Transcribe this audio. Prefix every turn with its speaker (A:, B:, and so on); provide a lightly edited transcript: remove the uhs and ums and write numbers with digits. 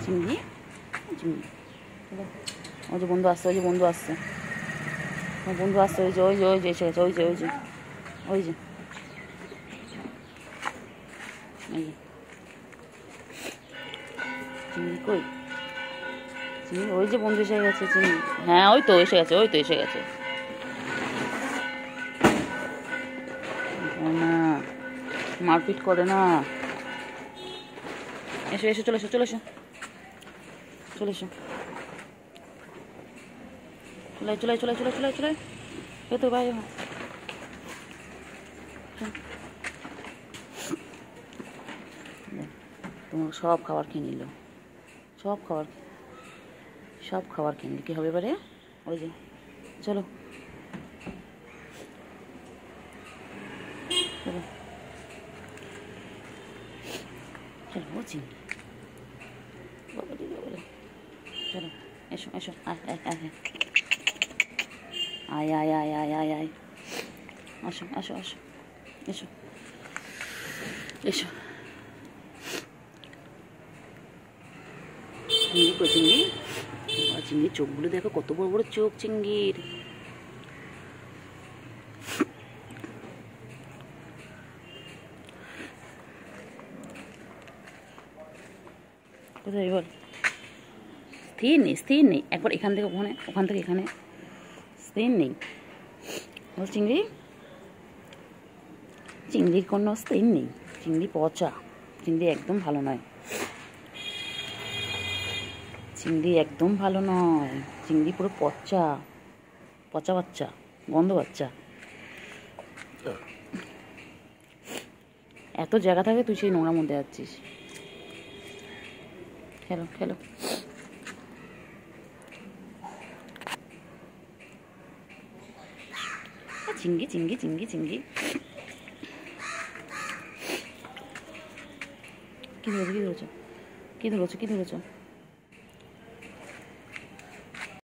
A: চিংড়ি চিংড়ি ওই যে বন্ধু আসছে, ওই যে বন্ধু আসছে, বন্ধু আসছে, ওই যে ওই যে ওই যে এসে গেছে, ওই যে ওই যে ওই যে এই যে চিংড়ি কই, চিংড়ি ওই যে বন্ধু এসে গেছে চিংড়ি। হ্যাঁ ওই তো এসে গেছে, ওই তো এসে গেছে। না মারপিট করে না। এসো এসো, চলে এসো, চলে এসো, চলে এসো, চলে চলে চলে চলে চলে চলে তো বাইরে। তোমার সব খাবার খেয়ে নিল, সব খাবার খেয়ে নিল। কী হবে এবারে? ওই যে চলো চলো চলো, ও চিংড়ি বাবা রে বাবা রে। চলো এসো এসো, আয় আয় আয় আয় আয় আয় আয় আয় আয়, আসো আসো আসো, এসো এসো। চিংড়ি কই চিংড়ি? চিংড়ির চোখগুলো দেখো, কত বড় বড় চোখ চিংড়ির। কোথায় বল? স্থির নেই, স্থির নেই। একবার এখান থেকে ওখানে, ওখান থেকে এখানে, স্থির নেই। বল চিংড়ি, চিংড়ির কোনো স্থির নেই। চিংড়ি পচা, চিংড়ি একদম ভালো নয়, চিংড়ি একদম ভালো নয়। চিংড়ি পুরো পচা, পচা বাচ্চা, গন্ধ বাচ্চা। এত জায়গা থাকে, তুই সেই নোংরার মধ্যে যাচ্ছিস। খেলো খেলো। চিংড়ি চিংড়ি চিংড়ি চিংড়ি। কি ধরেছো, কি ধরেছো, কি ধরেছো, কি ধরেছো?